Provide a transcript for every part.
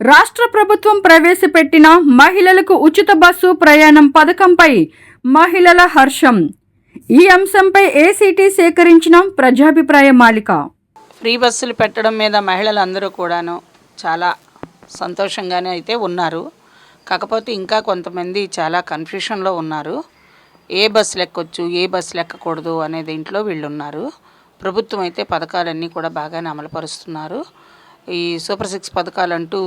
రాష్ట్ర ప్రభుత్వం ప్రవేశపెట్టిన మహిళలకు ఉచిత బస్సు ప్రయాణం పథకంపై మహిళల హర్షం. ఈ అంశంపై ఏసీటీ సేకరించిన ప్రజాభిప్రాయ మాలిక. ఫ్రీ బస్సులు పెట్టడం మీద మహిళలందరూ కూడాను చాలా సంతోషంగానే అయితే ఉన్నారు. కాకపోతే ఇంకా కొంతమంది చాలా కన్ఫ్యూషన్లో ఉన్నారు. ఏ బస్సులు ఎక్కొచ్చు, ఏ బస్సులు ఎక్కకూడదు అనే దీంట్లో వీళ్ళు ఉన్నారు. ప్రభుత్వం అయితే పథకాలన్నీ కూడా బాగానే అమలుపరుస్తున్నారు. ఈ సూపర్ 6 పథకాలంటూ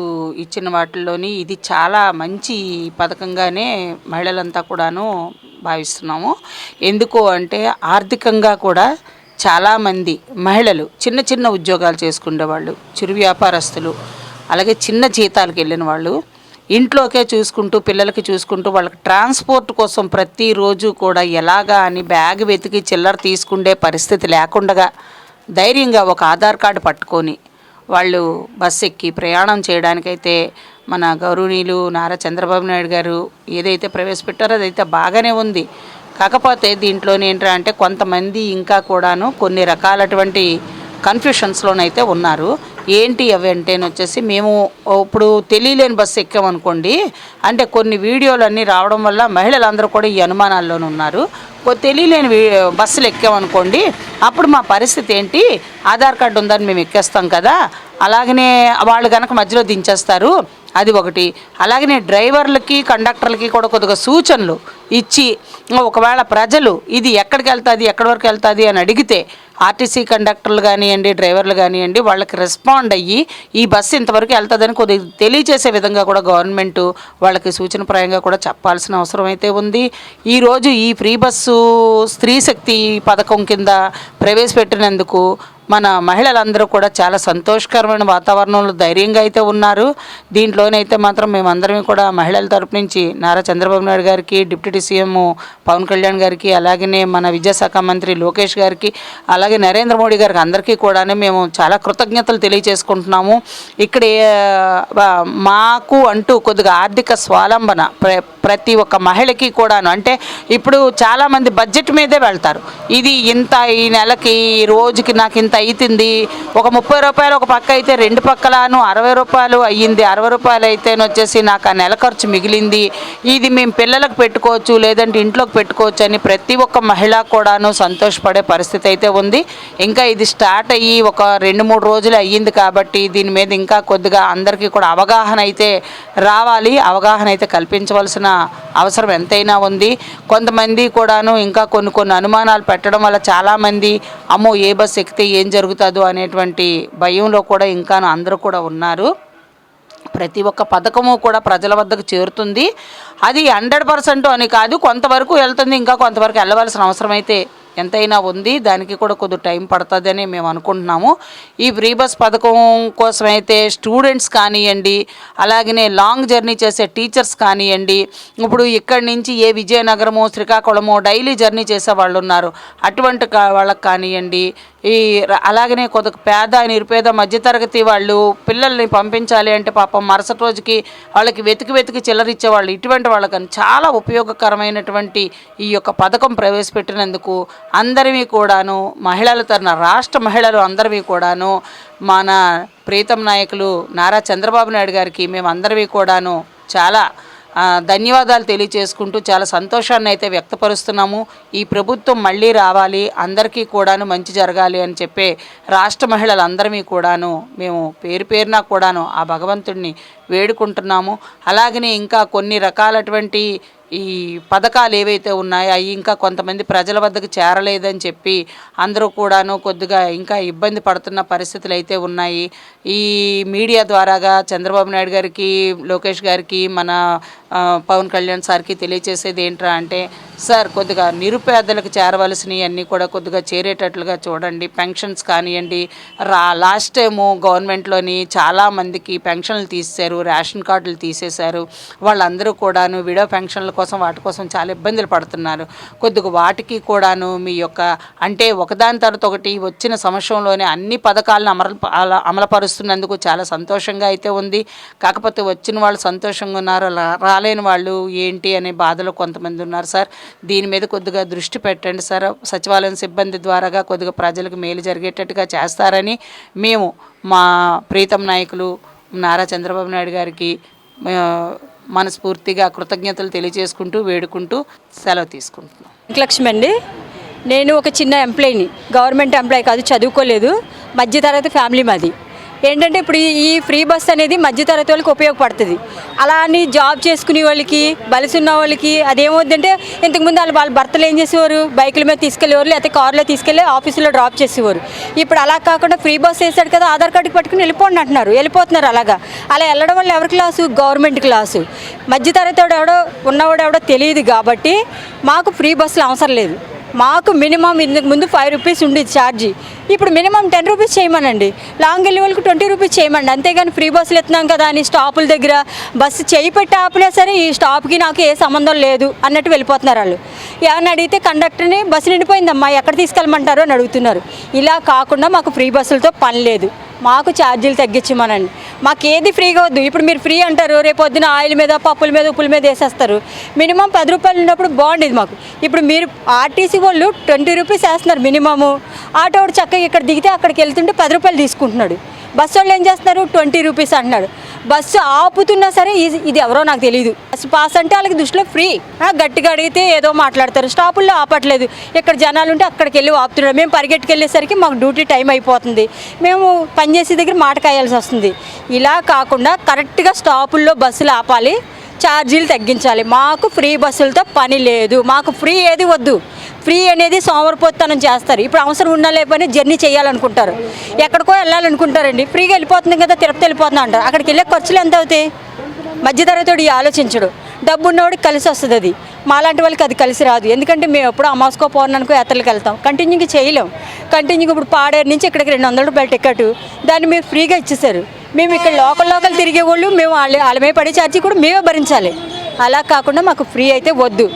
ఇచ్చిన వాటిల్లోని ఇది చాలా మంచి పథకంగానే మహిళలంతా కూడాను భావిస్తున్నాము. ఎందుకు అంటే ఆర్థికంగా కూడా చాలామంది మహిళలు చిన్న చిన్న ఉద్యోగాలు చేసుకునేవాళ్ళు, చిరు వ్యాపారస్తులు, అలాగే చిన్న జీతాలకు వెళ్ళిన వాళ్ళు ఇంట్లోకే చూసుకుంటూ పిల్లలకి చూసుకుంటూ వాళ్ళకి ట్రాన్స్పోర్ట్ కోసం ప్రతిరోజు కూడా ఎలాగా అని బ్యాగ్ వెతికి చిల్లర తీసుకుండే పరిస్థితి లేకుండా ధైర్యంగా ఒక ఆధార్ కార్డు పట్టుకొని వాళ్ళు బస్సు ఎక్కి ప్రయాణం చేయడానికైతే మన గౌరవనీయులు నారా చంద్రబాబు నాయుడు గారు ఏదైతే ప్రవేశపెట్టారో అదైతే బాగానే ఉంది. కాకపోతే దీంట్లోనే ఏంటంటే కొంతమంది ఇంకా కూడాను కొన్ని రకాలటువంటి కన్ఫ్యూషన్స్లోనైతే ఉన్నారు. ఏంటి అవి అంటేనే వచ్చేసి మేము ఇప్పుడు తెలియలేని బస్సు ఎక్కామనుకోండి, అంటే కొన్ని వీడియోలు అన్నీ రావడం వల్ల మహిళలందరూ కూడా ఈ అనుమానాల్లోనే ఉన్నారు. తెలియలేని బస్సులు ఎక్కామనుకోండి, అప్పుడు మా పరిస్థితి ఏంటి, ఆధార్ కార్డు ఉందని మేము ఎక్కేస్తాం కదా, అలాగనే వాళ్ళు కనుక మధ్యలో దించేస్తారు, అది ఒకటి. అలాగనే డ్రైవర్లకి కండక్టర్లకి కూడా కొద్దిగా సూచనలు ఇచ్చి ఒకవేళ ప్రజలు ఇది ఎక్కడికి వెళ్తుంది, ఎక్కడి వరకు వెళ్తుంది అని అడిగితే ఆర్టీసీ కండక్టర్లు కానివ్వండి, డ్రైవర్లు కానివ్వండి, వాళ్ళకి రెస్పాండ్ అయ్యి ఈ బస్సు ఇంతవరకు వెళ్తుందని కొద్దిగా తెలియజేసే విధంగా కూడా గవర్నమెంట్ వాళ్ళకి సూచనప్రాయంగా కూడా చెప్పాల్సిన అవసరం అయితే ఉంది. ఈరోజు ఈ ఫ్రీ బస్సు స్త్రీ శక్తి పథకం కింద ప్రవేశపెట్టినందుకు మన మహిళలందరూ కూడా చాలా సంతోషకరమైన వాతావరణంలో ధైర్యంగా అయితే ఉన్నారు. దీంట్లోనైతే మాత్రం మేమందరం కూడా మహిళల తరపు నుంచి నారా చంద్రబాబు నాయుడు గారికి, డిప్యూటీ సీఎం పవన్ కళ్యాణ్ గారికి, అలాగనే మన విద్యాశాఖ మంత్రి లోకేష్ గారికి, అలాగే నరేంద్ర మోడీ గారికి అందరికీ కూడా మేము చాలా కృతజ్ఞతలు తెలియజేసుకుంటున్నాము. ఇక్కడ మాకు అంటూ కొద్దిగా ఆర్థిక స్వావలంబన ప్రతి ఒక్క మహిళకి కూడాను, అంటే ఇప్పుడు చాలామంది బడ్జెట్ మీదే వెళ్తారు. ఇది ఇంత ఈ నెలకి ఈ రోజుకి నాకు ఇంత అవుతుంది, ఒక 30 రూపాయలు ఒక పక్క అయితే 2 పక్కలను 60 రూపాయలు అయ్యింది, 60 రూపాయలు అయితేనే వచ్చేసి నాకు ఆ నెల ఖర్చు మిగిలింది, ఇది మేము పిల్లలకు పెట్టుకోవచ్చు లేదంటే ఇంట్లోకి పెట్టుకోవచ్చు అని ప్రతి ఒక్క మహిళ కూడాను సంతోషపడే పరిస్థితి అయితే ఉంది. ఇంకా ఇది స్టార్ట్ అయ్యి ఒక 2-3 రోజులు అయ్యింది కాబట్టి దీని మీద ఇంకా కొద్దిగా అందరికీ కూడా అవగాహన అయితే రావాలి, అవగాహన అయితే కల్పించవలసిన అవసరం ఎంతైనా ఉంది. కొంతమంది కూడాను ఇంకా కొన్ని అనుమానాలు పెట్టడం వల్ల చాలామంది అమ్మో ఏ బస్సు ఎక్కితే ఏం జరుగుతుందో అనేటువంటి భయంలో కూడా ఇంకా అందరూ కూడా ఉన్నారు. ప్రతి ఒక్క పథకము కూడా ప్రజల వద్దకు చేరుతుంది. అది 100% అని కాదు, కొంతవరకు వెళ్తుంది, ఇంకా కొంతవరకు వెళ్ళవలసిన అవసరం అయితే ఎంతైనా ఉంది. దానికి కూడా కొద్ది టైం పడుతుందని మేము అనుకుంటున్నాము. ఈ ఫ్రీ బస్ పథకం కోసమైతే స్టూడెంట్స్ కానివ్వండి, అలాగనే లాంగ్ జర్నీ చేసే టీచర్స్ కానివ్వండి, ఇప్పుడు ఇక్కడి నుంచి ఏ విజయనగరమో శ్రీకాకుళమో డైలీ జర్నీ చేసే వాళ్ళు ఉన్నారు, అటువంటి వాళ్ళకి కానివ్వండి, ఈ అలాగనే కొద్దిగా పేద నిరుపేద మధ్యతరగతి వాళ్ళు పిల్లల్ని పంపించాలి అంటే పాపం మరుసటి రోజుకి వాళ్ళకి వెతికి చిల్లరిచ్చేవాళ్ళు, ఇటువంటి వాళ్ళకని చాలా ఉపయోగకరమైనటువంటి ఈ యొక్క పథకం ప్రవేశపెట్టినందుకు అందరివి కూడాను మహిళల తరఫున రాష్ట్ర మహిళలు అందరివి కూడాను మన ప్రీతం నాయకులు నారా చంద్రబాబు నాయుడు గారికి మేమందరివి కూడాను చాలా ధన్యవాదాలు తెలియజేసుకుంటూ చాలా సంతోషాన్ని అయితే వ్యక్తపరుస్తున్నాము. ఈ ప్రభుత్వం మళ్ళీ రావాలి, అందరికీ కూడాను మంచి జరగాలి అని చెప్పే రాష్ట్ర మహిళలందరినీ కూడాను మేము పేరున కూడాను ఆ భగవంతుడిని వేడుకుంటున్నాము. అలాగనే ఇంకా కొన్ని రకాలటువంటి ఈ పథకాలు ఏవైతే ఉన్నాయో అవి ఇంకా కొంతమంది ప్రజల వద్దకు చేరలేదని చెప్పి అందరూ కూడాను కొద్దిగా ఇంకా ఇబ్బంది పడుతున్న పరిస్థితులు అయితే ఉన్నాయి. ఈ మీడియా ద్వారాగా చంద్రబాబు నాయుడు గారికి, లోకేష్ గారికి, మన పవన్ కళ్యాణ్ సార్కి తెలియజేసేది ఏంట్రా అంటే, సార్ కొద్దిగా నిరుపేదలకు చేరవలసినవి అన్నీ కూడా కొద్దిగా చేరేటట్లుగా చూడండి. పెన్షన్స్ కానివ్వండి, లాస్ట్ టైము గవర్నమెంట్లోని చాలామందికి పెన్షన్లు తీసేశారు, రేషన్ కార్డులు తీసేశారు. వాళ్ళందరూ కూడాను విడో పెన్షన్ల కోసం వాటి కోసం చాలా ఇబ్బందులు పడుతున్నారు. కొద్దిగా వాటికి కూడాను మీ యొక్క అంటే ఒకదాని తర్వాత ఒకటి వచ్చిన సంవత్సరంలోనే అన్ని పథకాలను అమలుపరుస్తున్నందుకు చాలా సంతోషంగా అయితే ఉంది. కాకపోతే వచ్చిన వాళ్ళు సంతోషంగా ఉన్నారు, రాలేని వాళ్ళు ఏంటి అనే బాధలో కొంతమంది ఉన్నారు. సార్ దీని మీద కొద్దిగా దృష్టి పెట్టండి సార్, సచివాలయం సిబ్బంది ద్వారాగా కొద్దిగా ప్రజలకు మేలు జరిగేటట్టుగా చేస్తారని మేము మా ప్రీతం నాయకులు నారా చంద్రబాబు నాయుడు గారికి మనస్ఫూర్తిగా కృతజ్ఞతలు తెలియజేసుకుంటూ వేడుకుంటూ సెలవు తీసుకుంటున్నాం. లక్ష్మి అండి. నేను ఒక చిన్న ఎంప్లాయీని, గవర్నమెంట్ ఎంప్లాయీ కాదు, చదువుకోలేదు, మధ్యతరగతి ఫ్యామిలీ మాది. ఏంటంటే ఇప్పుడు ఈ ఫ్రీ బస్ అనేది మధ్యతరగతి వాళ్ళకి ఉపయోగపడుతుంది. అలా అని జాబ్ చేసుకునే వాళ్ళకి, బలిసి ఉన్న వాళ్ళకి అదేమవుతుందంటే ఇంతకుముందు వాళ్ళ భర్తలు ఏం చేసేవారు, బైకుల మీద తీసుకెళ్ళేవారు, లేకపోతే కారులో తీసుకెళ్ళి ఆఫీసులో డ్రాప్ చేసేవారు. ఇప్పుడు అలా కాకుండా ఫ్రీ బస్ వేసాడు కదా, ఆధార్ కార్డుకి పట్టుకుని వెళ్ళిపోండి అంటున్నారు, వెళ్ళిపోతున్నారు. అలా వెళ్ళడం వల్ల ఎవరి క్లాసు? Government class. మధ్యతరగతి ఎవడో ఉన్నవాడు ఎవడో తెలియదు కాబట్టి మాకు ఫ్రీ బస్సులు అవసరం లేదు. మాకు మినిమం ఇందుకు ముందు 5 రూపీస్ ఉండేది ఛార్జీ, ఇప్పుడు మినిమం 10 రూపీస్ చేయమనండి. లాంగ్ వెళ్ళే వాళ్ళకి 20 రూపీస్ చేయమండి. అంతేగాని ఫ్రీ బస్సులు ఎత్తున్నాం కదా అని స్టాపుల దగ్గర బస్సు చేయి పెట్టి ఆపినా సరే ఈ స్టాప్కి నాకు ఏ సంబంధం లేదు అన్నట్టు వెళ్ళిపోతున్నారు వాళ్ళు. ఏమన్నా అడిగితే కండక్టర్ని బస్సు నిండిపోయిందమ్మా ఎక్కడ తీసుకెళ్ళమంటారు అని అడుగుతున్నారు. ఇలా కాకుండా మాకు ఫ్రీ బస్సులతో పని లేదు, మాకు ఛార్జీలు తగ్గించమనండి. మాకు ఏది ఫ్రీగా వద్దు. ఇప్పుడు మీరు ఫ్రీ అంటారు, రేపు పొద్దున ఆయిల్ మీద, పప్పుల మీద, ఉప్పుల మీద వేసేస్తారు. మినిమం 10 రూపాయలు ఉన్నప్పుడు బాగుండేది మాకు. ఇప్పుడు మీరు ఆర్టీసీ వాళ్ళు 20 రూపీస్ వేస్తున్నారు మినిమము. ఆటో వాడు చక్కగా ఇక్కడ దిగితే అక్కడికి వెళ్తుంటే 10 రూపాయలు తీసుకుంటున్నాడు. బస్సు వాళ్ళు ఏం చేస్తున్నారు, 20 రూపీస్ అంటున్నాడు. బస్సు ఆపుతున్నా సరే ఇది ఎవరో నాకు తెలియదు. బస్సు పాస్ అంటే వాళ్ళకి దృష్టిలో ఫ్రీ, గట్టిగా అడిగితే ఏదో మాట్లాడతారు. స్టాపుల్లో ఆపట్లేదు, ఇక్కడ జనాలు ఉంటే అక్కడికి వెళ్ళి ఆపుతున్నాడు. మేము పరిగెట్టుకు వెళ్ళేసరికి మాకు డ్యూటీ టైం అయిపోతుంది, మేము పనిచేసే దగ్గర మాట కాయాల్సి వస్తుంది. ఇలా కాకుండా కరెక్ట్గా స్టాపుల్లో బస్సులు ఆపాలి, ఛార్జీలు తగ్గించాలి. మాకు ఫ్రీ బస్సులతో పని లేదు, మాకు ఫ్రీ ఏది వద్దు. ఫ్రీ అనేది సోమరిపోతనం చేస్తారు. ఇప్పుడు అవసరం ఉన్నా లేకపోయినా జర్నీ చేయాలనుకుంటారు, ఎక్కడికో వెళ్ళాలనుకుంటారండి. ఫ్రీగా వెళ్ళిపోతుంది కదా, తిరుపతి వెళ్ళిపోతుంది అంటారు. అక్కడికి వెళ్ళే ఖర్చులు ఎంత అవుతాయి? మధ్యతరగతి ఆలోచించడు, డబ్బు ఉన్నవాడికి కలిసి వస్తుంది. అది మాలాంటి వాళ్ళకి అది కలిసి రాదు. ఎందుకంటే మేము ఎప్పుడో అమాస్కో పౌర్ణానికో యాత్రలకు వెళ్తాం, కంటిన్యూగా చేయలేం. కంటిన్యూగా ఇప్పుడు పాడేరు నుంచి ఇక్కడికి 200 రూపాయల టికెట్, దాన్ని మీరు ఫ్రీగా ఇచ్చేసారు. మేము ఇక్కడ లోకల్ తిరిగే వాళ్ళు మేము వాళ్ళ మీద పడే ఛార్జీ కూడా మేమే భరించాలి. అలా కాకుండా మాకు ఫ్రీ అయితే వద్దు,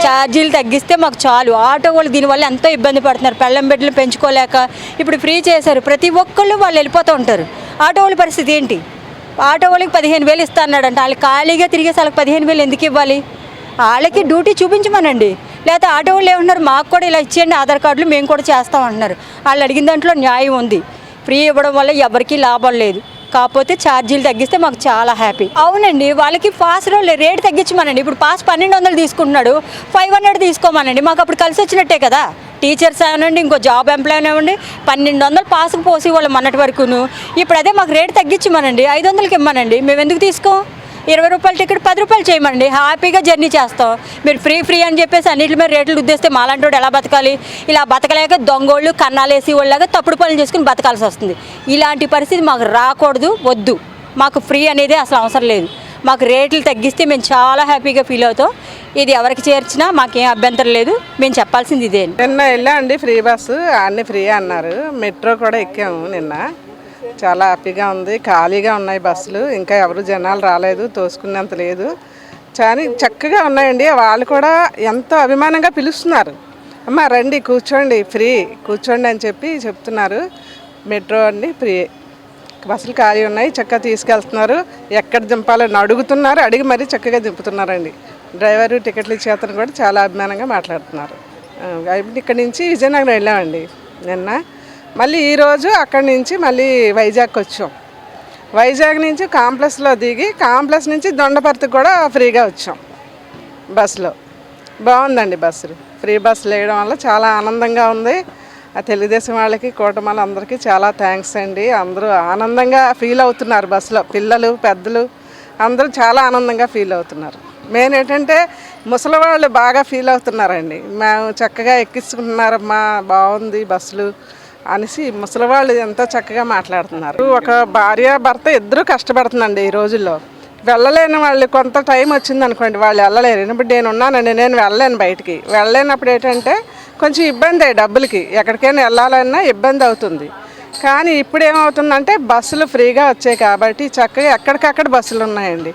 ఛార్జీలు తగ్గిస్తే మాకు చాలు. ఆటో వాళ్ళు దీనివల్ల ఎంతో ఇబ్బంది పడుతున్నారు, పెళ్ళం బిడ్డలు పెంచుకోలేక. ఇప్పుడు ఫ్రీ చేశారు, ప్రతి ఒక్కళ్ళు వాళ్ళు వెళ్ళిపోతూ ఉంటారు. ఆటో వాళ్ళ పరిస్థితి ఏంటి? ఆటో వాళ్ళకి 15,000 ఇస్తా అన్నాడంట, వాళ్ళు ఖాళీగా తిరిగేసి వాళ్ళకి 15,000 ఎందుకు ఇవ్వాలి? వాళ్ళకి డ్యూటీ చూపించమనండి. లేకపోతే ఆటో వాళ్ళు ఏమంటున్నారు, మాకు కూడా ఇలా ఇచ్చేయండి ఆధార్ కార్డులు, మేము కూడా చేస్తాం అంటున్నారు. వాళ్ళు అడిగిన దాంట్లో న్యాయం ఉంది. ఫ్రీ ఇవ్వడం వల్ల ఎవరికీ లాభం లేదు, కాకపోతే ఛార్జీలు తగ్గిస్తే మాకు చాలా హ్యాపీ. అవునండి, వాళ్ళకి పాస్లో రేట్ తగ్గించమనండి. ఇప్పుడు పాస్ 1200 తీసుకుంటున్నాడు, 500 తీసుకోమనండి. మాకు అప్పుడు కలిసి వచ్చినట్టే కదా. టీచర్స్ అవనండి, ఇంకో జాబ్ ఎంప్లాయ్ అవ్వండి, 1200 పాస్కి పోసి వాళ్ళు మొన్నటి వరకును. ఇప్పుడు అదే మాకు రేట్ తగ్గించమనండి, 500కి ఇవ్వమనండి. మేము ఎందుకు తీసుకోం? 20 రూపాయల టికెట్ 10 రూపాయలు చేయమండి, హ్యాపీగా జర్నీ చేస్తాం. మీరు ఫ్రీ అని చెప్పేసి అన్నింటి మీద రేట్లు ఉద్దేస్తే మాలాంటి వాడు ఎలా బతకాలి? ఇలా బతకలేక దొంగోళ్ళు కన్నాలేసి వాళ్ళగా తప్పుడు పనులు చేసుకుని బతకాల్సి వస్తుంది. ఇలాంటి పరిస్థితి మాకు రాకూడదు, వద్దు. మాకు ఫ్రీ అనేది అసలు అవసరం లేదు. మాకు రేట్లు తగ్గిస్తే మేము చాలా హ్యాపీగా ఫీల్ అవుతాం. ఇది ఎవరికి చేర్చినా మాకేం అభ్యంతరం లేదు. మేము చెప్పాల్సింది ఇదే. నిన్న వెళ్ళా అండి ఫ్రీ బస్సు, అన్నీ ఫ్రీ అన్నారు. మెట్రో కూడా ఎక్కాము నిన్న, చాలా హ్యాపీగా ఉంది. ఖాళీగా ఉన్నాయి బస్సులు, ఇంకా ఎవరు జనాలు రాలేదు, తోసుకునేంత లేదు. కానీ చక్కగా ఉన్నాయండి. వాళ్ళు కూడా ఎంతో అభిమానంగా పిలుస్తున్నారు, అమ్మ రండి కూర్చోండి, ఫ్రీ కూర్చోండి అని చెప్పి చెప్తున్నారు. మెట్రో అండి ఫ్రీ, బస్సులు ఖాళీ ఉన్నాయి, చక్కగా తీసుకెళ్తున్నారు. ఎక్కడ దింపాలని అడుగుతున్నారు, అడిగి మరీ చక్కగా దింపుతున్నారండి. డ్రైవరు టికెట్లు ఇచ్చే అతను కూడా చాలా అభిమానంగా మాట్లాడుతున్నారు. ఇక్కడి నుంచి విజయనగరం వెళ్ళామండి నిన్న. మళ్ళీ ఈరోజు అక్కడి నుంచి మళ్ళీ వైజాగ్ వచ్చాం. వైజాగ్ నుంచి కాంప్లెక్స్లో దిగి కాంప్లెక్స్ నుంచి దొండపర్తికి కూడా ఫ్రీగా వచ్చాం బస్సులో. బాగుందండి బస్సులు. ఫ్రీ బస్సులు వేయడం వల్ల చాలా ఆనందంగా ఉంది. ఆ తెలుగుదేశం వాళ్ళకి, కూటమి అందరికీ చాలా థ్యాంక్స్ అండి. అందరూ ఆనందంగా ఫీల్ అవుతున్నారు బస్సులో, పిల్లలు పెద్దలు అందరూ చాలా ఆనందంగా ఫీల్ అవుతున్నారు. మెయిన్ ఏంటంటే ముసలి వాళ్ళు బాగా ఫీల్ అవుతున్నారండి. మేము చక్కగా ఎక్కించుకుంటున్నారమ్మా, బాగుంది బస్సులు అనేసి ముసలి వాళ్ళు ఎంతో చక్కగా మాట్లాడుతున్నారు. ఒక భార్య భర్త ఇద్దరూ కష్టపడుతుందండి ఈ రోజుల్లో. వెళ్ళలేని వాళ్ళు కొంత టైం వచ్చింది అనుకోండి, వాళ్ళు వెళ్ళలేరు. ఇప్పుడు నేను ఉన్నానండి, నేను వెళ్ళలేను బయటికి. వెళ్ళలేనప్పుడు ఏంటంటే కొంచెం ఇబ్బంది, డబ్బులకి ఎక్కడికైనా వెళ్ళాలన్నా ఇబ్బంది అవుతుంది. కానీ ఇప్పుడు ఏమవుతుందంటే బస్సులు ఫ్రీగా వచ్చాయి కాబట్టి చక్కగా ఎక్కడికక్కడ బస్సులు ఉన్నాయండి.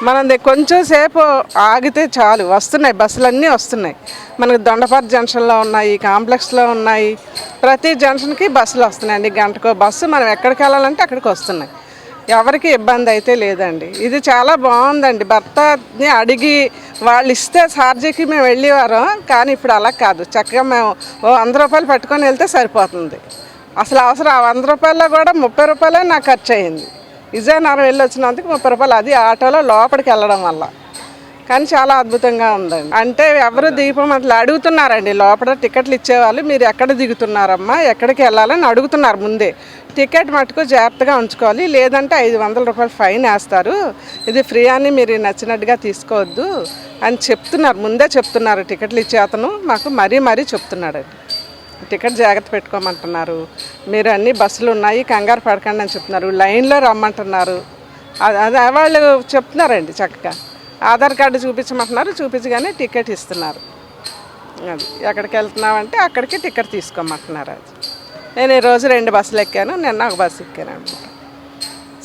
మనం కొంచెం సేపు ఆగితే చాలు, వస్తున్నాయి బస్సులు అన్నీ వస్తున్నాయి. మనకు దొండపర్తి జంక్షన్లో ఉన్నాయి, కాంప్లెక్స్లో ఉన్నాయి, ప్రతి జంక్షన్కి బస్సులు వస్తున్నాయండి. గంటకో బస్సు మనం ఎక్కడికి వెళ్ళాలంటే అక్కడికి వస్తున్నాయి. ఎవరికి ఇబ్బంది అయితే లేదండి. ఇది చాలా బాగుందండి. భర్తని అడిగి వాళ్ళు ఇస్తే ఛార్జీకి మేము వెళ్ళేవారు, కానీ ఇప్పుడు అలా కాదు. చక్కగా మేము 100 రూపాయలు పట్టుకొని వెళ్తే సరిపోతుంది. అసలు అవసరం ఆ 100 రూపాయల్లో కూడా 30 రూపాయలే నాకు ఖర్చు అయింది. విజయనగరం వెళ్ళి వచ్చినందుకు 30 రూపాయలు, అది ఆటోలో లోపలికి వెళ్ళడం వల్ల. కానీ చాలా అద్భుతంగా ఉందండి. అంటే ఎవరు దీపం అట్లా అడుగుతున్నారండి, లోపల టికెట్లు ఇచ్చేవాళ్ళు మీరు ఎక్కడ దిగుతున్నారమ్మా, ఎక్కడికి వెళ్ళాలని అడుగుతున్నారు ముందే. టికెట్ మటుకు జాగ్రత్తగా ఉంచుకోవాలి, లేదంటే 500 రూపాయలు ఫైన్ వేస్తారు, ఇది ఫ్రీ అని మీరు నచ్చినట్టుగా తీసుకోవద్దు అని చెప్తున్నారు, ముందే చెప్తున్నారు. టికెట్లు ఇచ్చే అతను మాకు మరీ చెప్తున్నాడండి, టికెట్ జాగ్రత్త పెట్టుకోమంటున్నారు, మీరు అన్ని బస్సులు ఉన్నాయి కంగారు పడకండి అని చెప్తున్నారు, లైన్లో రమ్మంటున్నారు. అది వాళ్ళు చెప్తున్నారండి చక్కగా. ఆధార్ కార్డు చూపించమంటున్నారు, చూపించగానే టికెట్ ఇస్తున్నారు. అది ఎక్కడికి వెళ్తున్నామంటే అక్కడికి టికెట్ తీసుకోమంటున్నారు. అది నేను ఈరోజు 2 బస్సులు ఎక్కాను, నిన్న ఒక బస్సు ఎక్కాను అనమాట.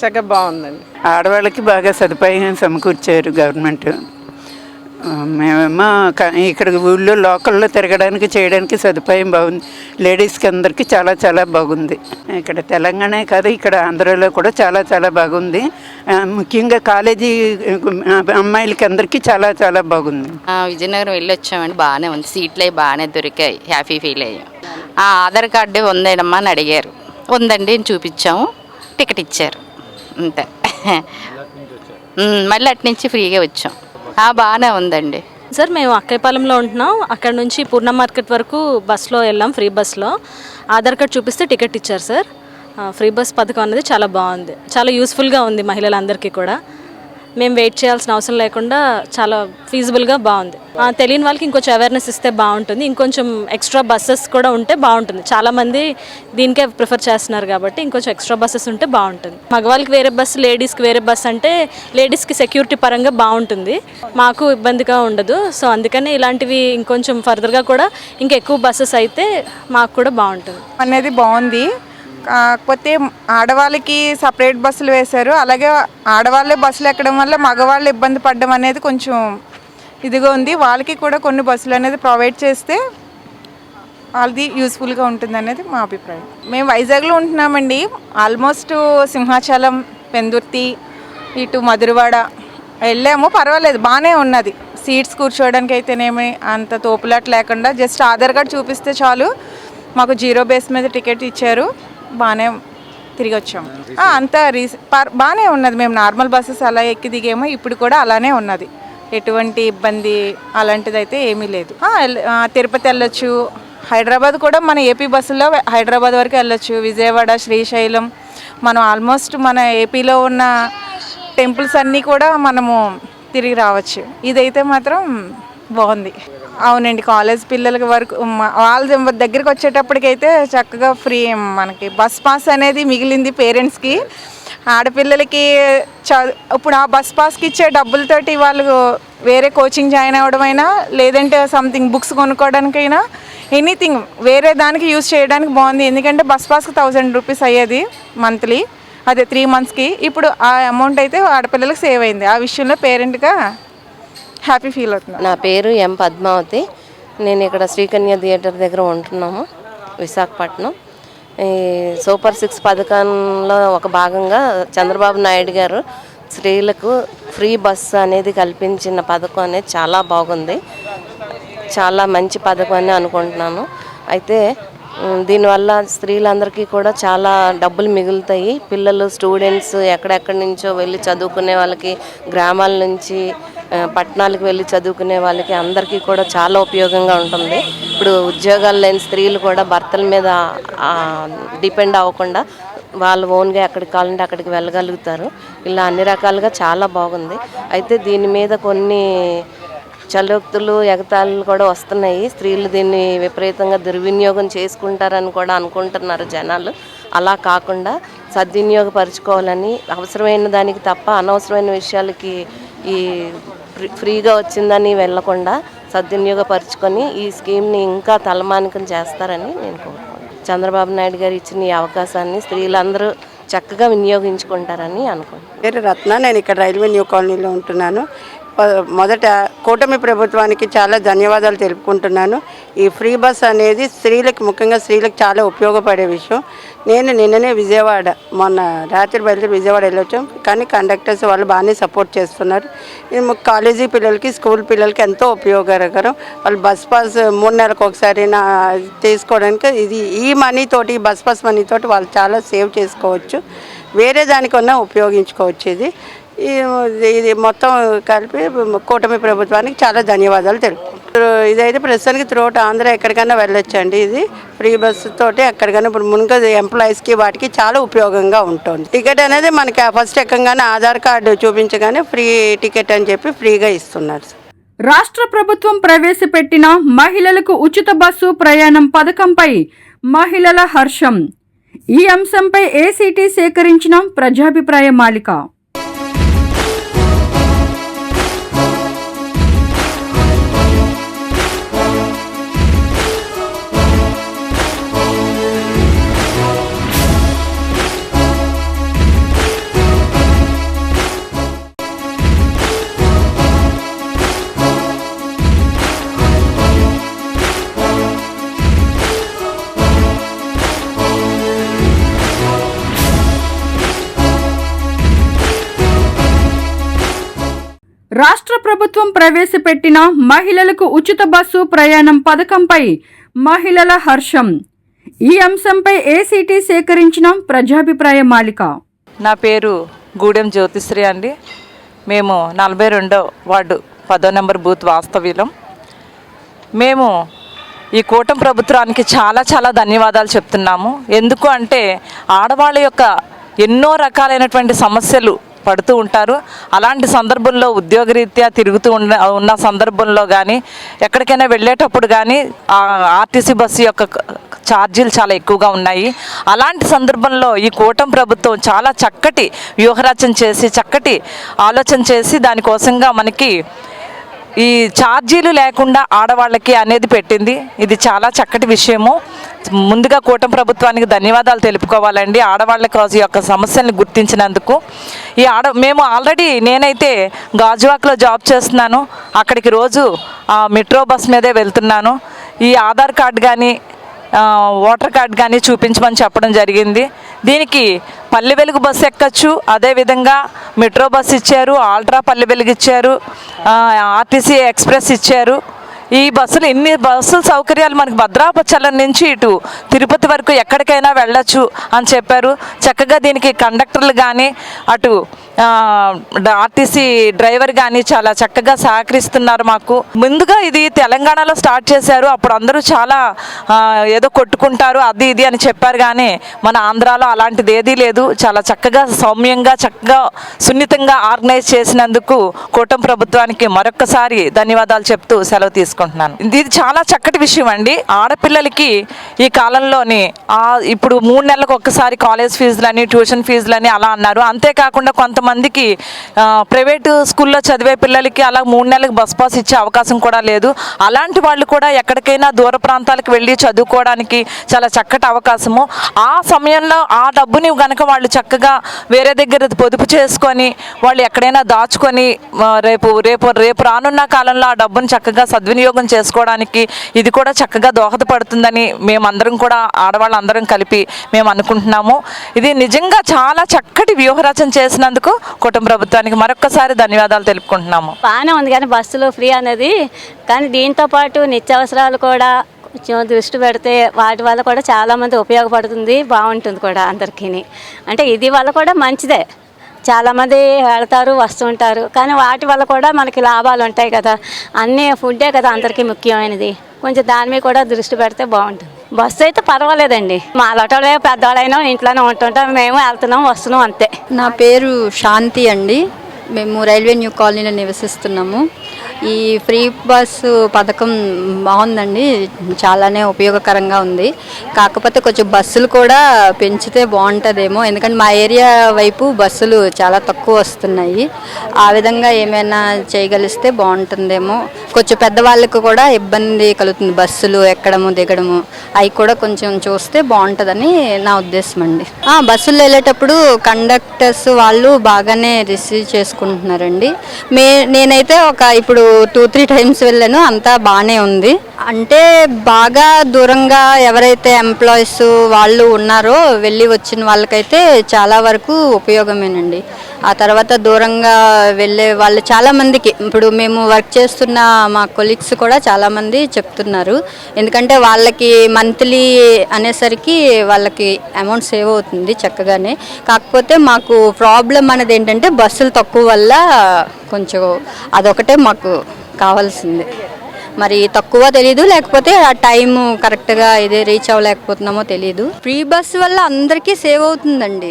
చక్కగా బాగుందండి. ఆడవాళ్ళకి బాగా సదుపాయం సమకూర్చారు గవర్నమెంట్. మేమేమో ఇక్కడ ఊళ్ళో లోకల్లో తిరగడానికి చేయడానికి సదుపాయం బాగుంది. లేడీస్కి అందరికీ చాలా బాగుంది. ఇక్కడ తెలంగాణ కాదు, ఇక్కడ ఆంధ్రాలో కూడా చాలా బాగుంది. ముఖ్యంగా కాలేజీ అమ్మాయిలకి అందరికీ చాలా బాగుంది. విజయనగరం వెళ్ళి వచ్చామండి, బాగానే ఉంది, సీట్లు అవి బాగానే దొరికాయి, హ్యాపీ ఫీల్ అయ్యాం. ఆధార్ కార్డు ఉందేనమ్మా అని అడిగారు, ఉందండి అని చూపించాము, టికెట్ ఇచ్చారు, అంతే. మళ్ళీ అటు నుంచి ఫ్రీగా వచ్చాం. బాగానే ఉందండి. సార్ మేము అక్కయ్యపాలెంలో ఉంటున్నాం, అక్కడ నుంచి పూర్ణ మార్కెట్ వరకు బస్సులో వెళ్ళాం, ఫ్రీ బస్సులో. ఆధార్ కార్డ్ చూపిస్తే టికెట్ ఇచ్చారు సార్. ఫ్రీ బస్ పథకం అనేది చాలా బాగుంది, చాలా యూస్ఫుల్గా ఉంది మహిళలందరికీ కూడా. మేము వెయిట్ చేయాల్సిన అవసరం లేకుండా చాలా ఫీజిబుల్గా బాగుంది. తెలియని వాళ్ళకి ఇంకొంచెం అవేర్నెస్ ఇస్తే బాగుంటుంది, ఇంకొంచెం ఎక్స్ట్రా బస్సెస్ కూడా ఉంటే బాగుంటుంది. చాలామంది దీనికే ప్రిఫర్ చేస్తున్నారు కాబట్టి ఇంకొంచెం ఎక్స్ట్రా బస్సెస్ ఉంటే బాగుంటుంది. మగవాళ్ళకి వేరే బస్సు, లేడీస్కి వేరే బస్సు అంటే లేడీస్కి సెక్యూరిటీ పరంగా బాగుంటుంది, మాకు ఇబ్బందిగా ఉండదు. సో అందుకని ఇలాంటివి ఇంకొంచెం ఫర్దర్గా కూడా ఇంకా ఎక్కువ బస్సెస్ అయితే మాకు కూడా బాగుంటుంది అనేది బాగుంది. కాకపోతే ఆడవాళ్ళకి సపరేట్ బస్సులు వేశారు, అలాగే ఆడవాళ్ళే బస్సులు ఎక్కడం వల్ల మగవాళ్ళు ఇబ్బంది పడడం అనేది కొంచెం ఇదిగా ఉంది. వాళ్ళకి కూడా కొన్ని బస్సులు అనేది ప్రొవైడ్ చేస్తే వాళ్ళది యూస్ఫుల్గా ఉంటుంది అనేది మా అభిప్రాయం. మేము వైజాగ్లో ఉంటున్నామండి, ఆల్మోస్ట్ సింహాచలం, పెందుర్తి, ఇటు మధురవాడ వెళ్ళాము, పర్వాలేదు బాగానే ఉన్నది. సీట్స్ కూర్చోవడానికి అయితేనేమి అంత తోపులాట లేకుండా జస్ట్ ఆధార్ కార్డ్ చూపిస్తే చాలు, మాకు 0 బేస్ మీద టికెట్ ఇచ్చారు, బాగానే తిరిగి వచ్చాము. అంతా బాగానే ఉన్నది. మేము నార్మల్ బస్సెస్ అలా ఎక్కి దిగేమో, ఇప్పుడు కూడా అలానే ఉన్నది, ఎటువంటి ఇబ్బంది అలాంటిది అయితే ఏమీ లేదు. తిరుపతి వెళ్ళొచ్చు, హైదరాబాద్ కూడా మన ఏపీ బస్సులో హైదరాబాద్ వరకు వెళ్ళొచ్చు, విజయవాడ, శ్రీశైలం, మనం ఆల్మోస్ట్ మన ఏపీలో ఉన్న టెంపుల్స్ అన్నీ కూడా మనము తిరిగి రావచ్చు. ఇదైతే మాత్రం బాగుంది. అవునండి, కాలేజ్ పిల్లలకి వరకు వాళ్ళ దగ్గరికి వచ్చేటప్పటికైతే చక్కగా ఫ్రీ, మనకి బస్ పాస్ అనేది మిగిలింది పేరెంట్స్కి. ఆడపిల్లలకి ఇప్పుడు ఆ బస్ పాస్కి ఇచ్చే డబ్బులతోటి వాళ్ళు వేరే కోచింగ్ జాయిన్ అవ్వడమైనా, లేదంటే సంథింగ్ బుక్స్ కొనుక్కోవడానికైనా, ఎనీథింగ్ వేరే దానికి యూజ్ చేయడానికి బాగుంది. ఎందుకంటే బస్ పాస్కి 1000 రూపీస్ అయ్యేది మంత్లీ, అదే 3 మంత్స్కి. ఇప్పుడు ఆ అమౌంట్ అయితే ఆడపిల్లలకు సేవ్ అయింది. ఆ విషయంలో పేరెంట్గా హ్యాపీ ఫీల్ అవుతుంది. నా పేరు ఎం పద్మావతి, నేను ఇక్కడ శ్రీకన్య థియేటర్ దగ్గర ఉంటున్నాము, విశాఖపట్నం. ఈ సూపర్ 6 పథకంలో ఒక భాగంగా చంద్రబాబు నాయుడు గారు స్త్రీలకు ఫ్రీ బస్సు అనేది కల్పించిన పథకం అనేది చాలా బాగుంది, చాలా మంచి పథకం అని అనుకుంటున్నాను. అయితే దీనివల్ల స్త్రీలందరికీ కూడా చాలా డబ్బులు మిగులుతాయి. పిల్లలు, స్టూడెంట్స్ ఎక్కడెక్కడి నుంచో వెళ్ళి చదువుకునే వాళ్ళకి, గ్రామాల నుంచి పట్టణాలకు వెళ్ళి చదువుకునే వాళ్ళకి అందరికీ కూడా చాలా ఉపయోగంగా ఉంటుంది. ఇప్పుడు ఉద్యోగాలు లేని స్త్రీలు కూడా భర్తల మీద డిపెండ్ అవ్వకుండా వాళ్ళు ఓన్గా ఎక్కడికి కావాలంటే అక్కడికి వెళ్ళగలుగుతారు. ఇలా అన్ని రకాలుగా చాలా బాగుంది. అయితే దీని మీద కొన్ని చలోక్తులు, ఎగతాళిలు కూడా వస్తున్నాయి. స్త్రీలు దీన్ని విపరీతంగా దుర్వినియోగం చేసుకుంటారని కూడా అనుకుంటున్నారు జనాలు. అలా కాకుండా సద్వినియోగపరుచుకోవాలని, అవసరమైన దానికి తప్ప అనవసరమైన విషయాలకి ఈ ఫ్రీగా వచ్చిందని వెళ్ళకుండా సద్వినియోగపరుచుకొని ఈ స్కీమ్ని ఇంకా తలమానికం చేస్తారని నేను కోరుకుంటున్నాను. చంద్రబాబు నాయుడు గారు ఇచ్చిన ఈ అవకాశాన్ని స్త్రీలందరూ చక్కగా వినియోగించుకుంటారని అనుకుంటున్నాను. పేరు రత్న, నేను ఇక్కడ రైల్వే న్యూ కాలనీలో ఉంటున్నాను. మొదట కూటమి ప్రభుత్వానికి చాలా ధన్యవాదాలు తెలుపుకుంటున్నాను. ఈ ఫ్రీ బస్ అనేది స్త్రీలకు, ముఖ్యంగా స్త్రీలకు చాలా ఉపయోగపడే విషయం. నేను నిన్ననే విజయవాడ, మొన్న రాత్రి బయలుదేరి విజయవాడ వెళ్ళొచ్చాం, కానీ కండక్టర్స్ వాళ్ళు బాగానే సపోర్ట్ చేస్తున్నారు. ఇది కాలేజీ పిల్లలకి, స్కూల్ పిల్లలకి ఎంతో ఉపయోగకరం. వాళ్ళు బస్ పాస్ 3 నెలలకు ఒకసారి తీసుకోవడానికి ఇది ఈ మనీతోటి, బస్ పాస్ మనీతోటి వాళ్ళు చాలా సేవ్ చేసుకోవచ్చు. వేరే దానికన్నా ఉపయోగించుకోవచ్చు. ఇది మొత్తం కలిపి కూటమి ప్రభుత్వానికి చాలా ధన్యవాదాలు తెలుపుకుంటాం. ఇదైతే ప్రస్తుతానికి త్రూఅవుట్ ఆంధ్ర ఎక్కడికైనా వెళ్ళొచ్చండి. ఇది ఫ్రీ బస్సు తోటి ఎక్కడికైనా ఇప్పుడు మునుగా ఎంప్లాయీస్కి వాటికి చాలా ఉపయోగంగా ఉంటుంది. టికెట్ అనేది మనకి ఫస్ట్ ఎక్కగానే ఆధార్ కార్డు చూపించగానే ఫ్రీ టికెట్ అని చెప్పి ఫ్రీగా ఇస్తున్నారు. రాష్ట్ర ప్రభుత్వం ప్రవేశపెట్టిన మహిళలకు ఉచిత బస్సు ప్రయాణం పథకంపై మహిళల హర్షం. ఈ అంశంపై ఏసీటీ సేకరించిన ప్రజాభిప్రాయ మాలిక. రాష్ట్ర ప్రభుత్వం ప్రవేశపెట్టిన మహిళలకు ఉచిత బస్సు ప్రయాణం పథకంపై మహిళల హర్షం. ఈ అంశంపై ఏసీటీ సేకరించిన ప్రజాభిప్రాయ మాలిక. నా పేరు గూడెం జ్యోతిశ్రీ అండి. మేము 42వ వార్డు 10వ నెంబర్ బూత్ వాస్తవ్యులం. మేము ఈ కూటమి ప్రభుత్వానికి చాలా ధన్యవాదాలు చెప్తున్నాము. ఎందుకు అంటే ఆడవాళ్ళ యొక్క ఎన్నో రకాలైనటువంటి సమస్యలు పడుతూ ఉంటారు. అలాంటి సందర్భంలో ఉద్యోగరీత్యా తిరుగుతూ ఉన్న సందర్భంలో కానీ ఎక్కడికైనా వెళ్ళేటప్పుడు కానీ ఆర్టీసీ బస్సు యొక్క ఛార్జీలు చాలా ఎక్కువగా ఉన్నాయి. అలాంటి సందర్భంలో ఈ కూటమి ప్రభుత్వం చాలా చక్కటి వ్యూహరచన చేసి చక్కటి ఆలోచన చేసి దానికోసంగా మనకి ఈ ఛార్జీలు లేకుండా ఆడవాళ్ళకి అనేది పెట్టింది. ఇది చాలా చక్కటి విషయము. ముందుగా కూటమి ప్రభుత్వానికి ధన్యవాదాలు తెలుపుకోవాలండి. ఆడవాళ్ళ కోసం యొక్క సమస్యలను గుర్తించినందుకు. మేము ఆల్రెడీ నేనైతే గాజువాక్లో జాబ్ చేస్తున్నాను. అక్కడికి రోజు మెట్రో బస్ మీదే వెళ్తున్నాను. ఈ ఆధార్ కార్డు కానీ ఓటర్ కార్డు కానీ చూపించమని చెప్పడం జరిగింది. దీనికి పల్లె వెలుగు బస్సు ఎక్కచ్చు, అదేవిధంగా మెట్రో బస్సు ఇచ్చారు, ఆల్ట్రా పల్లె వెలుగు ఇచ్చారు, ఆర్టీసీ ఎక్స్ప్రెస్ ఇచ్చారు. ఈ బస్సులు ఇన్ని బస్సుల సౌకర్యాలు మనకి భద్రాచలం నుంచి ఇటు తిరుపతి వరకు ఎక్కడికైనా వెళ్ళొచ్చు అని చెప్పారు. చక్కగా దీనికి కండక్టర్లు కానీ అటు ఆర్టీసీ డ్రైవర్ కానీ చాలా చక్కగా సహకరిస్తున్నారు మాకు. ముందుగా ఇది తెలంగాణలో స్టార్ట్ చేశారు. అప్పుడు అందరూ చాలా ఏదో కొట్టుకుంటారు అది ఇది అని చెప్పారు. కానీ మన ఆంధ్రాలో అలాంటిది ఏదీ లేదు. చాలా చక్కగా సౌమ్యంగా చక్కగా సున్నితంగా ఆర్గనైజ్ చేసినందుకు కూటమి ప్రభుత్వానికి మరొక్కసారి ధన్యవాదాలు చెప్తూ సెలవు తీసుకుంటున్నాను. ఇది చాలా చక్కటి విషయం అండి. ఆడపిల్లలకి ఈ కాలంలోని ఇప్పుడు 3 నెలలకు ఒక్కసారి కాలేజ్ ఫీజులని ట్యూషన్ ఫీజులని అలా అన్నారు. అంతేకాకుండా కొంతమందికి ప్రైవేటు స్కూల్లో చదివే పిల్లలకి అలా 3 నెలలకు బస్ పాస్ ఇచ్చే అవకాశం కూడా లేదు. అలాంటి వాళ్ళు కూడా ఎక్కడికైనా దూర ప్రాంతాలకు వెళ్ళి చదువుకోవడానికి చాలా చక్కటి అవకాశము. ఆ సమయంలో ఆ డబ్బుని కనుక వాళ్ళు చక్కగా వేరే దగ్గర పొదుపు చేసుకొని వాళ్ళు ఎక్కడైనా దాచుకొని రేపు రానున్న కాలంలో ఆ డబ్బును చక్కగా సద్వినియోగం చేసుకోవడానికి ఇది కూడా చక్కగా దోహదపడుతుందని మేమందరం కూడా ఆడవాళ్ళందరం కలిపి మేము అనుకుంటున్నాము. ఇది నిజంగా చాలా చక్కటి వ్యూహరచన చేసినందుకు కుటుంబ ప్రభుత్వానికి మరొక్కసారి ధన్యవాదాలు తెలుపుకుంటున్నాము. బాగానే ఉంది కానీ బస్సులో ఫ్రీ అనేది, కానీ దీంతో పాటు నిత్యావసరాలు కూడా కొంచెం దృష్టి పెడితే వాటి వల్ల కూడా చాలామంది ఉపయోగపడుతుంది, బాగుంటుంది కూడా అందరికీ. అంటే ఇది వల్ల కూడా మంచిదే, చాలామంది వెళ్తారు వస్తుంటారు, కానీ వాటి వల్ల కూడా మనకి లాభాలు ఉంటాయి కదా. అన్నీ ఫుడ్డే కదా అందరికీ ముఖ్యమైనది. కొంచెం దాని మీద కూడా దృష్టి పెడితే బాగుంటుంది. బస్సు అయితే పర్వాలేదండి. మా లోటలే పెద్దవాళ్ళైనా ఇంట్లోనే ఉంటుంటాం, మేము వెళ్తున్నాం వస్తున్నాం అంతే. నా పేరు శాంతి అండి. మేము రైల్వే న్యూ కాలనీలో నివసిస్తున్నాము. ఈ ఫ్రీ బస్సు పథకం బాగుందండి, చాలానే ఉపయోగకరంగా ఉంది. కాకపోతే కొంచెం బస్సులు కూడా పెంచితే బాగుంటుందేమో, ఎందుకంటే మా ఏరియా వైపు బస్సులు చాలా తక్కువ వస్తున్నాయి. ఆ విధంగా ఏమైనా చేయగలిస్తే బాగుంటుందేమో. కొంచెం పెద్దవాళ్ళకు కూడా ఇబ్బంది కలుగుతుంది బస్సులు ఎక్కడము దిగడము, అవి కూడా కొంచెం చూస్తే బాగుంటుందని నా ఉద్దేశం అండి. బస్సుల్లో వెళ్ళేటప్పుడు కండక్టర్స్ వాళ్ళు బాగానే రిసీవ్ చేసుకుంటున్నారండి. నేనైతే ఇప్పుడు 2-3 టైమ్స్ వెళ్ళాను, అంతా బాగానే ఉంది. అంటే బాగా దూరంగా ఎవరైతే ఎంప్లాయీస్ వాళ్ళు ఉన్నారో వెళ్ళి వచ్చిన వాళ్ళకైతే చాలా వరకు ఉపయోగమేనండి. ఆ తర్వాత దూరంగా వెళ్ళే వాళ్ళు చాలామందికి ఇప్పుడు మేము వర్క్ చేస్తున్న మా కొలీగ్స్ కూడా చాలామంది చెప్తున్నారు. ఎందుకంటే వాళ్ళకి మంత్లీ అనేసరికి వాళ్ళకి అమౌంట్ సేవ్ అవుతుంది చక్కగానే. కాకపోతే మాకు ప్రాబ్లం అనేది ఏంటంటే బస్సులు తక్కువ వల్ల కొంచెం అదొకటే మాకు కావాల్సింది. మరి తక్కువ తెలీదు, లేకపోతే ఆ టైం కరెక్ట్గా ఇదే రీచ్ అవ్వలేకపోతున్నామో తెలీదు. ఫ్రీ బస్ వల్ల అందరికీ సేవ్ అవుతుందండి.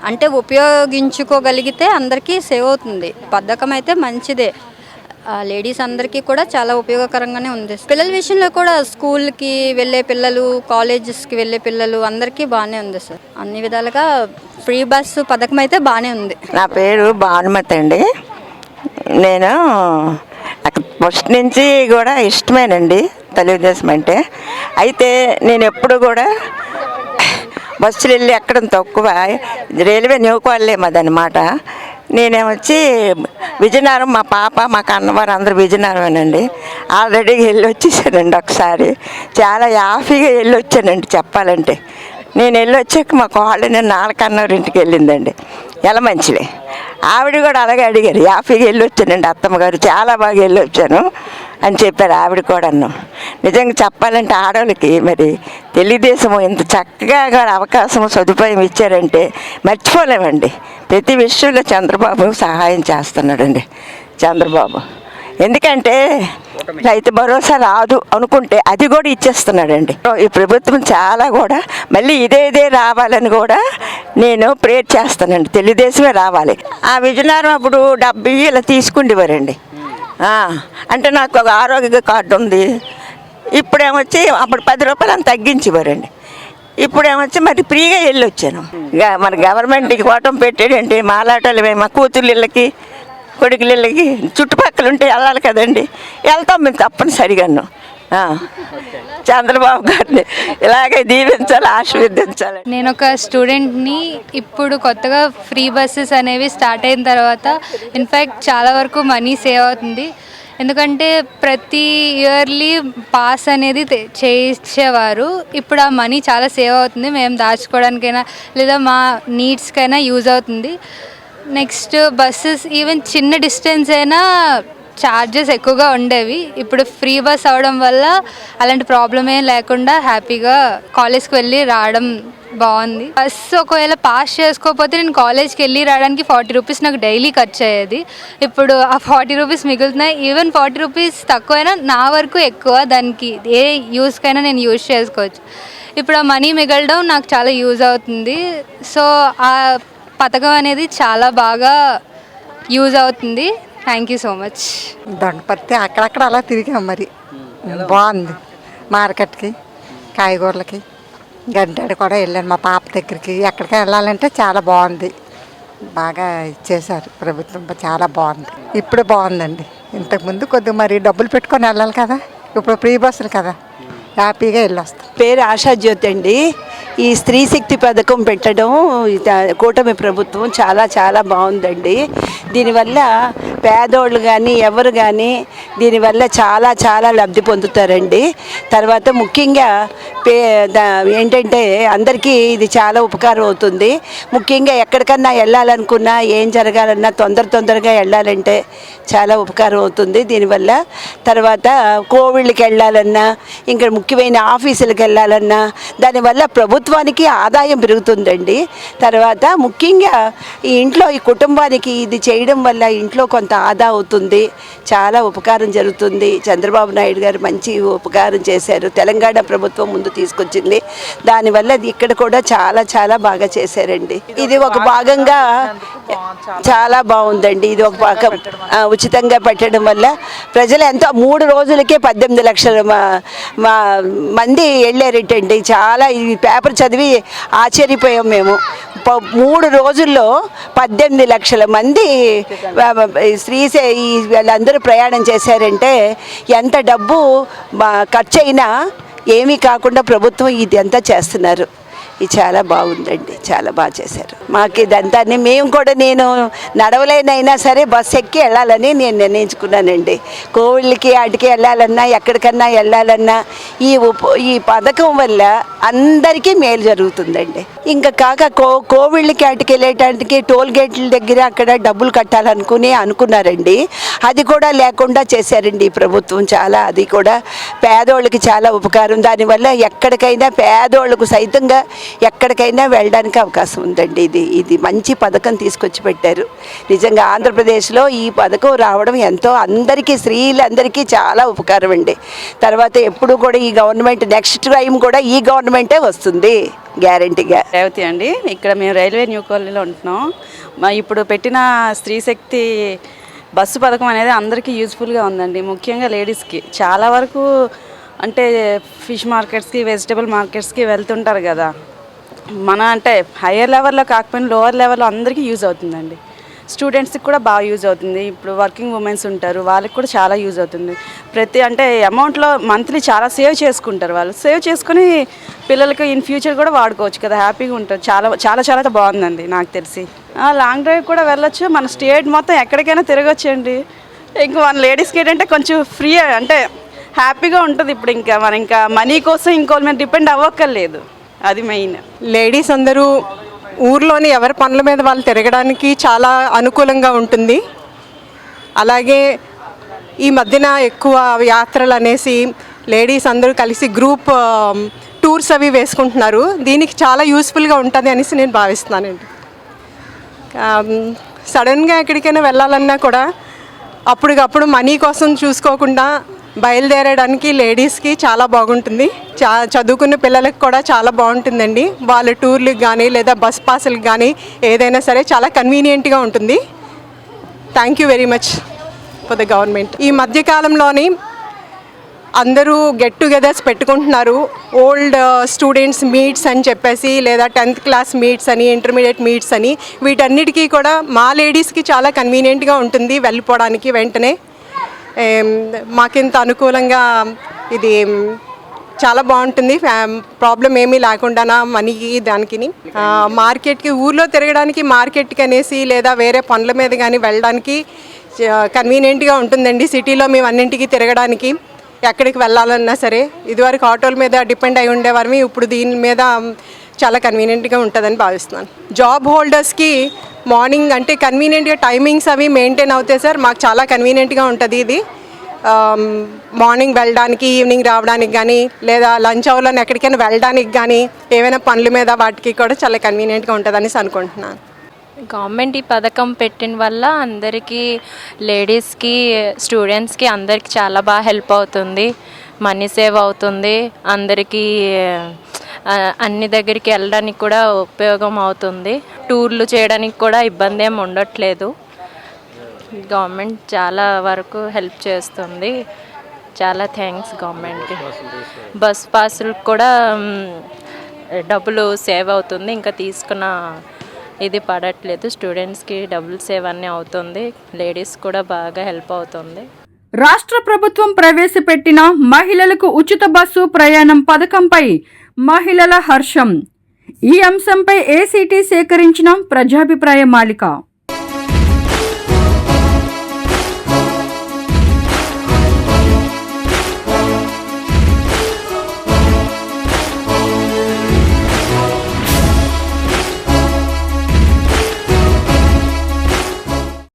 అంటే ఉపయోగించుకోగలిగితే అందరికీ సేవ్ అవుతుంది. పథకం అయితే మంచిదే, లేడీస్ అందరికీ కూడా చాలా ఉపయోగకరంగానే ఉంది. పిల్లల విషయంలో కూడా స్కూల్కి వెళ్ళే పిల్లలు, కాలేజెస్కి వెళ్ళే పిల్లలు అందరికీ బాగానే ఉంది సార్. అన్ని విధాలుగా ఫ్రీ బస్సు పథకం అయితే బాగానే ఉంది. నా పేరు భానుమతి అండి. నేను ఫస్ట్ నుంచి కూడా ఇష్టమేనండి తెలుగుదేశం అంటే. అయితే నేను ఎప్పుడు కూడా బస్సులు వెళ్ళి ఎక్కడం తక్కువ, రైల్వే న్యూకోలేమదనమాట. నేనేమొచ్చి విజయనగరం, మా పాప మా కన్నవారు అందరూ విజయనగరమేనండి. ఆల్రెడీ వెళ్ళి వచ్చేసానండి ఒకసారి. చాలా హ్యాపీగా వెళ్ళి వచ్చానండి చెప్పాలంటే. నేను వెళ్ళి వచ్చాక మా కోళ్ళు నేను నాలుకన్నవారింటికి వెళ్ళిందండి యలమంచిలి. ఆవిడ కూడా అలాగే అడిగారు, హ్యాపీగా వెళ్ళి వచ్చానండి అత్తమ్మగారు, చాలా బాగా వెళ్ళి వచ్చాను అని చెప్పారు ఆవిడ కూడా. నిజంగా చెప్పాలంటే ఆడవాళ్ళకి మరి తెలుగుదేశం ఇంత చక్కగా అవకాశం సదుపాయం ఇచ్చారంటే మర్చిపోలేమండి. ప్రతి విషయంలో చంద్రబాబు సహాయం చేస్తున్నాడండి చంద్రబాబు. ఎందుకంటే రైతు భరోసా రాదు అనుకుంటే అది కూడా ఇచ్చేస్తున్నాడండి. ఈ ప్రభుత్వం చాలా కూడా మళ్ళీ ఇదే రావాలని కూడా నేను ప్రేర్ చేస్తానండి. తెలుగుదేశమే రావాలి. ఆ విజయనగరం అప్పుడు 70 ఇలా తీసుకుండేవారండి. అంటే నాకు ఒక ఆరోగ్య కార్డు ఉంది. ఇప్పుడేమొచ్చి అప్పుడు 10 రూపాయలు అని తగ్గించేవారండి. ఇప్పుడేమొచ్చి మరి ఫ్రీగా వెళ్ళి వచ్చాను. మన గవర్నమెంట్కి ఓటం పెట్టాడంటే మాలాటోళ్ళు మా కూతుళ్ళకి కొడుకులకి చుట్టుపక్కల ఉంటే వెళ్ళాలి కదండి. వెళ్తాం మేము తప్పనిసరిగాను. చంద్రబాబు గారిని ఇలాగే దీవించాలి, ఆశీర్వదించాలి. నేను ఒక స్టూడెంట్ని. ఇప్పుడు కొత్తగా ఫ్రీ బస్సెస్ అనేవి స్టార్ట్ అయిన తర్వాత ఇన్ఫ్యాక్ట్ చాలా వరకు మనీ సేవ్ అవుతుంది. ఎందుకంటే ప్రతి ఇయర్లీ పాస్ అనేది చేయించేవారు. ఇప్పుడు ఆ మనీ చాలా సేవ్ అవుతుంది. మేము దాచుకోవడానికైనా లేదా మా నీడ్స్కైనా యూజ్ అవుతుంది. నెక్స్ట్ బస్సెస్ ఈవెన్ చిన్న డిస్టెన్స్ అయినా ఛార్జెస్ ఎక్కువగా ఉండేవి. ఇప్పుడు ఫ్రీ బస్ అవడం వల్ల అలాంటి ప్రాబ్లం ఏం లేకుండా హ్యాపీగా కాలేజ్కి వెళ్ళి రావడం బాగుంది. బస్సు ఒకవేళ పాస్ చేసుకోకపోతే నేను కాలేజ్కి వెళ్ళి రావడానికి 40 రూపీస్ నాకు డైలీ ఖర్చు అయ్యేది. ఇప్పుడు ఆ 40 రూపీస్ మిగులుతున్నాయి. ఈవెన్ 40 రూపీస్ తక్కువైనా నా వరకు ఎక్కువ, దానికి ఏ యూస్కైనా నేను యూజ్ చేసుకోవచ్చు. ఇప్పుడు ఆ మనీ మిగలడం నాకు చాలా యూజ్ అవుతుంది. సో ఆ పథకం అనేది చాలా బాగా యూజ్ అవుతుంది. Thank you so much. Dondaparthy అక్కడక్కడ అలా తిరిగాం. మరి బాగుంది. మార్కెట్కి, కాయగూరలకి, గంటాడు కూడా వెళ్ళాను మా పాప దగ్గరికి. ఎక్కడికి వెళ్ళాలంటే చాలా బాగుంది. బాగా ఇచ్చేశారు ప్రభుత్వం, చాలా బాగుంది. ఇప్పుడు బాగుందండి. ఇంతకుముందు కొద్దిగా మరి డబ్బులు పెట్టుకొని వెళ్ళాలి కదా, ఇప్పుడు ఫ్రీ బస్సులు కదా, హ్యాపీగా వెళ్ళొస్తాం. పేరు ఆశాజ్యోతి అండి. ఈ స్త్రీ శక్తి పథకం పెట్టడం కూటమి ప్రభుత్వం చాలా చాలా బాగుందండి. దీనివల్ల పేదోళ్ళు కానీ ఎవరు కానీ దీనివల్ల చాలా చాలా లబ్ధి పొందుతారండి. తర్వాత ముఖ్యంగా ఏంటంటే అందరికీ ఇది చాలా ఉపకారం అవుతుంది. ముఖ్యంగా ఎక్కడికన్నా వెళ్ళాలనుకున్నా, ఏం జరగాలన్నా తొందరగా వెళ్ళాలంటే చాలా ఉపకారం అవుతుంది దీనివల్ల. తర్వాత కోవిళ్ళకి వెళ్ళాలన్నా, ఇంకా ముఖ్యమైన ఆఫీసులకు వెళ్ళాలన్నా దానివల్ల ప్రభుత్వానికి ఆదాయం పెరుగుతుందండి. తర్వాత ముఖ్యంగా ఈ ఇంట్లో ఈ కుటుంబానికి ఇది చేయడం వల్ల ఇంట్లో కొంత ఆదా అవుతుంది. చాలా ఉపకారం జరుగుతుంది. చంద్రబాబు నాయుడు గారు మంచి ఉపకారం చేశారు. తెలంగాణ ప్రభుత్వం ముందు తీసుకొచ్చింది. దానివల్ల ఇక్కడ కూడా చాలా చాలా బాగా చేశారండి. ఇది ఒక భాగంగా చాలా బాగుందండి. ఇది ఒక భాగం ఉచితంగా పెట్టడం వల్ల ప్రజలు ఎంతో 3 రోజులకే 18 లక్షల మంది వెళ్ళారటండి. చాలా ఈ పేపర్ చదివి ఆశ్చర్యపోయాం మేము. 3 రోజుల్లో 18 లక్షల మంది వాళ్ళందరూ ప్రయాణం చేశారంటే ఎంత డబ్బు ఖర్చు అయినా ఏమీ కాకుండా ప్రభుత్వం ఇది అంతా చేస్తున్నారు. ఇది చాలా బాగుందండి, చాలా బాగా చేశారు. మాకు ఇదంతా మేము కూడా నేను నడవలేనైనా సరే బస్సు ఎక్కి వెళ్ళాలని నేను నిర్ణయించుకున్నానండి. కోవిళ్ళకి వాటికి వెళ్ళాలన్నా ఎక్కడికన్నా వెళ్ళాలన్నా ఈ పథకం వల్ల అందరికీ మేలు జరుగుతుందండి. ఇంకా కాక కోవిళ్ళకి వాటికి వెళ్ళేటానికి టోల్ గేట్ల దగ్గర అక్కడ డబ్బులు అనుకున్నారండి. అది కూడా లేకుండా చేశారండి ఈ ప్రభుత్వం. చాలా అది కూడా పేదోళ్ళకి చాలా ఉపకారం. దానివల్ల ఎక్కడికైనా పేదోళ్ళకు సైతంగా ఎక్కడికైనా వెళ్ళడానికి అవకాశం ఉందండి. ఇది మంచి పథకం తీసుకొచ్చి పెట్టారు. నిజంగా ఆంధ్రప్రదేశ్లో ఈ పథకం రావడం ఎంతో అందరికీ స్త్రీలందరికీ చాలా ఉపకారం అండి. తర్వాత ఎప్పుడు కూడా ఈ గవర్నమెంట్ నెక్స్ట్ టైం కూడా ఈ గవర్నమెంటే వస్తుంది గ్యారంటీగా. రేవతి అండి, ఇక్కడ మేము రైల్వే న్యూ కాలనీలో ఉంటున్నాం. ఇప్పుడు పెట్టిన స్త్రీ శక్తి బస్సు పథకం అనేది అందరికీ యూజ్ఫుల్గా ఉందండి. ముఖ్యంగా లేడీస్కి చాలా వరకు అంటే ఫిష్ మార్కెట్స్కి వెజిటబుల్ మార్కెట్స్కి వెళ్తుంటారు కదా. మన అంటే హయ్యర్ లెవెల్లో కాకపోయినా లోవర్ లెవెల్లో అందరికీ యూజ్ అవుతుందండి. స్టూడెంట్స్కి కూడా బాగా యూజ్ అవుతుంది. ఇప్పుడు వర్కింగ్ ఉమెన్స్ ఉంటారు, వాళ్ళకి కూడా చాలా యూజ్ అవుతుంది. అంటే అమౌంట్లో మంత్లీ చాలా సేవ్ చేసుకుంటారు. వాళ్ళు సేవ్ చేసుకుని పిల్లలకి ఇన్ ఫ్యూచర్ కూడా వాడుకోవచ్చు కదా, హ్యాపీగా ఉంటారు. చాలా చాలా చాలా బాగుందండి నాకు తెలిసి. లాంగ్ డ్రైవ్ కూడా వెళ్ళొచ్చు, మన స్టేట్ మొత్తం ఎక్కడికైనా తిరగచ్చు అండి. ఇంకా మన లేడీస్కి ఏంటంటే కొంచెం ఫ్రీ అంటే హ్యాపీగా ఉంటుంది. ఇప్పుడు ఇంకా మనీ కోసం ఇంకోళ్ళ మీద డిపెండ్ అవ్వక్కర్లేదు, అది మెయిన్. లేడీస్ అందరూ ఊర్లోని ఎవరి పనుల మీద వాళ్ళు తిరగడానికి చాలా అనుకూలంగా ఉంటుంది. అలాగే ఈ మధ్యన ఎక్కువ యాత్రలు అనేసి లేడీస్ అందరూ కలిసి గ్రూప్ టూర్స్ అవి వేసుకుంటున్నారు. దీనికి చాలా యూస్ఫుల్గా ఉంటుంది అనేసి నేను భావిస్తున్నానండి. సడన్గా ఎక్కడికైనా వెళ్ళాలన్నా కూడా అప్పటికప్పుడు మనీ కోసం చూసుకోకుండా బయలుదేరడానికి లేడీస్కి చాలా బాగుంటుంది. చదువుకున్న పిల్లలకు కూడా చాలా బాగుంటుందండి. వాళ్ళ టూర్లకు కానీ లేదా బస్ పాసులకు కానీ ఏదైనా సరే చాలా కన్వీనియంట్గా ఉంటుంది. Thank you very much for the government. ఈ మధ్యకాలంలోని అందరూ గెట్ టుగెదర్స్ పెట్టుకుంటున్నారు. ఓల్డ్ స్టూడెంట్స్ మీట్స్ అని చెప్పేసి లేదా 10th క్లాస్ మీట్స్ అని, ఇంటర్మీడియట్ మీట్స్ అని, వీటన్నిటికీ కూడా మా లేడీస్కి చాలా కన్వీనియంట్గా ఉంటుంది వెళ్ళిపోవడానికి. వెంటనే మాకింత అనుకూలంగా ఇది చాలా బాగుంటుంది. ప్రాబ్లం ఏమీ లేకుండా మనీకి దానికి. మార్కెట్కి ఊర్లో తిరగడానికి మార్కెట్కి అనేసి లేదా వేరే పనుల మీద కానీ వెళ్ళడానికి కన్వీనియంట్గా ఉంటుందండి. సిటీలో మేము అన్నింటికి తిరగడానికి ఎక్కడికి వెళ్ళాలన్నా సరే ఇదివరకు ఆటోల మీద డిపెండ్ అయి ఉండేవారు, ఇప్పుడు దీని మీద చాలా కన్వీనియంట్గా ఉంటుందని భావిస్తున్నాను. జాబ్ హోల్డర్స్కి మార్నింగ్ అంటే కన్వీనియంట్గా టైమింగ్స్ అవి మెయింటైన్ అవుతాయి సార్. మాకు చాలా కన్వీనియంట్గా ఉంటుంది ఇది. మార్నింగ్ వెళ్ళడానికి, ఈవినింగ్ రావడానికి కానీ లేదా లంచ్ అవర్లో ఎక్కడికైనా వెళ్ళడానికి కానీ ఏవైనా పనుల మీద వాటికి కూడా చాలా కన్వీనియంట్గా ఉంటుంది అనేసి అనుకుంటున్నాను. గవర్నమెంట్ ఈ పథకం పెట్టిన వల్ల అందరికీ లేడీస్కి, స్టూడెంట్స్కి అందరికీ చాలా బాగా హెల్ప్ అవుతుంది. మనీ సేవ్ అవుతుంది. అందరికీ అన్ని దగ్గరికి వెళ్ళడానికి కూడా ఉపయోగం అవుతుంది. టూర్లు చేయడానికి కూడా ఇబ్బంది ఏమి ఉండట్లేదు. గవర్నమెంట్ చాలా వరకు హెల్ప్ చేస్తుంది. చాలా థ్యాంక్స్ గవర్నమెంట్కి. బస్ పాసులకు కూడా డబ్బులు సేవ్ అవుతుంది. ఇంకా తీసుకున్న ఇది పడట్లేదు. స్టూడెంట్స్కి డబ్బులు సేవ్ అన్నీ అవుతుంది. లేడీస్ కూడా బాగా హెల్ప్ అవుతుంది. రాష్ట్ర ప్రభుత్వం ప్రవేశపెట్టిన మహిళలకు ఉచిత బస్సు ప్రయాణం పథకంపై మహిళల హర్షం. ఈ అంశంపై ఏసీటీ సేకరించిన ప్రజాభిప్రాయ మాలిక.